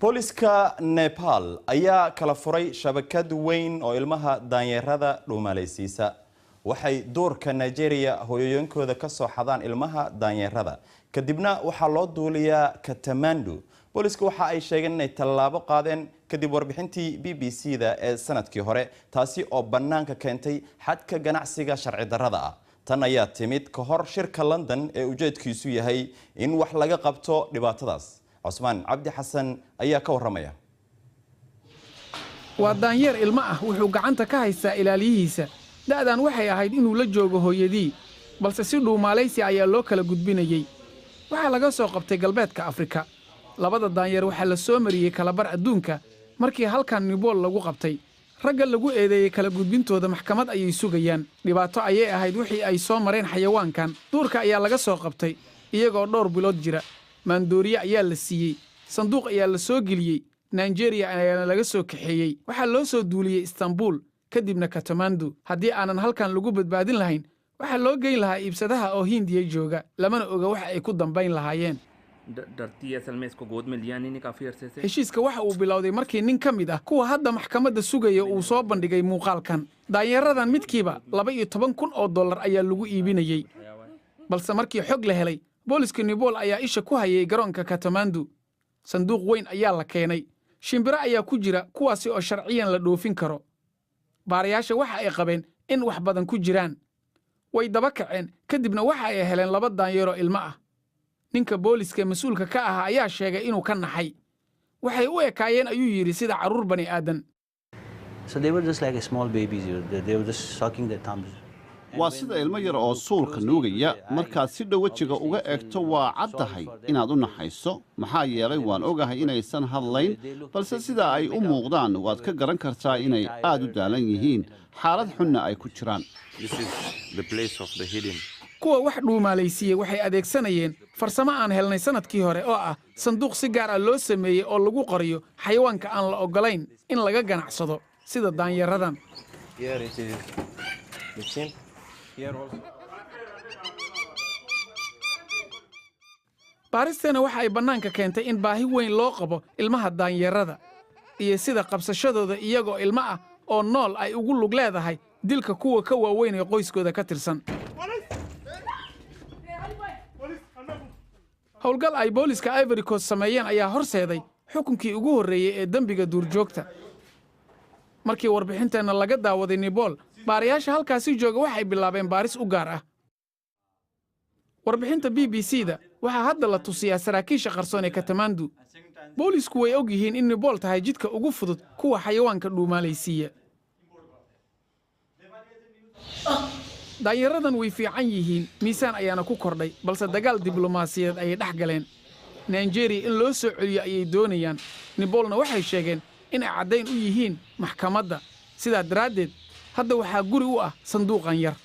booliska Nepal ayaa kala furay shabakad weyn oo ilmaha daanyarada dhuumalaysiisa. Waxay doorka Nigeria hooyooyinkooda ka soo xadaan ilmaha daanyarada. Kadibna waxaa loo duuliyaa Kathmandu. Booliska waxa ay sheegeen inay tallaabo qaadeen kadib warbixintii BBC-da ee sanadkii hore, taasi oo banaanka keentay xadka ganacsiga sharci darrada ah. Tan ayaa timid ka hor shirka London ee ujeedkiisu yahay in wax laga qabto dhibaatadaas. Cusmaan Cabdi Xasan ayaa ka waramaya. Waa daanyeer ilmo ah wuxuu gacanta ka haystaa ilaaliyihiisa. Da'dan waxay ahayd inuu la joogo hooyadii, balse si dhuumaalaysi ayaa loo kala gudbinayay. Waxaa laga soo qabtay galbeedka Afrika. Labada daanyeer waxaa la soo mariyay kalabar adduunka markii halkan Nepal lagu qabtay. Ragga lagu eedeeyay kala gudbintooda maxkamad ayay sugayaan. Dhibaato ayay ahayd wixii ay soo mareen xayawaankan. Duurka ayaa laga soo qabtay iyagoo dhowr bilood jira. Maandooriye ayaa la siiyey, sanduuq ayaa la soo geliyey, Nigeria ayaa laga soo kaxeeyey. Waxaa loo soo duuliyey Istanbul kadibna Kathmandu. Haddii aanan halkan lagu badbaadin lahayn, waxaa loo geyn lahaa iibsadaha oo Hindiya jooga, lamana oga waxa ay ku dambayn lahaayeen. Heshiiska waxa uu bilowday markii nin ka mid ah kuwa hadda maxkamadda sugaya uu soo bandhigay muuqaalkan. Daanyaradan midkiiba $12,000 ayaa lagu iibinayay. Balse markii xog la helay, booliska Nepal ayaa isha ku hayay garoonka Kathmandu. Sanduuq weyn ayaa la keenay. Shimbiro ayaa ku jira kuwaasi oo sharciyan la dhoofin karo. Baarayaasha waxa ay qabeen in wax badan ku jiraan. Way daba kaceen kadibna waxa ay heleen 2 daanyeero ilmo ah. Ninka booliska mas'uulka ka ah ayaa sheegay inuu ka naxay. Waxay u ekaayeen ayuu yiri sida caruur bani aadan. So they were just like small babies. They were just sucking their thumbs. waa sida ilmo yar oo suulka nuugaya markaad si dhow wajiga uga eegto waa caddahay inaad u naxayso maxaa yeelay waan ogahay inaysan hadlayn balse sida ay u muuqdaan waad ka garan kartaa inay aad u daalan yihiin xaalad xunna ay ku jiraan. Kuwa wax dhuumaalaysiiyey waxay adeegsanayeen farsamo aan helnay sanadkii hore oo ah sanduuq si gaar ah loo sameeyey oo lagu qoriyo xayawaanka aan la ogolayn in laga ganacsado sida daanyaradan. Baaristeena waxa ay banaanka keentay in baahi weyn loo qabo ilmaha daanyarada iyo sida qabsashadooda iyagoo ilmo ah oo nool ay ugu lug leedahay dilka kuwa ka waaweyn ee qoyskooda ka tirsan. Howlgal ay booliska Ivory Coast sameeyeen ayaa horseeday xukunkii ugu horreeyay ee dambiga duurjoogta. Markii warbixinteena laga daawaday Nepal, baarayaasha halkaasi jooga waxay bilaabeen baaris u gaar ah. Warbixinta BBC-da waxaa hadda la tusiyaa saraakiisha qarsoon ee Kathmandu. Boolisku way og yihiin in Nepal tahay jidka ugu fudud kuwa xayawaanka dhuumaalaysiiya. Daanyaradan way fiican yihiin, miisaan ayaana ku kordhay, balse dagaal diblomaasiyadeed ayay dhex galeen. Nigeria in loo soo celiyo ayay doonayaan. Nepalna waxay sheegeen in ay caddayn u yihiin maxkamadda. Sidaa daraaddeed, hadda waxaa guri u ah sanduuqan yar.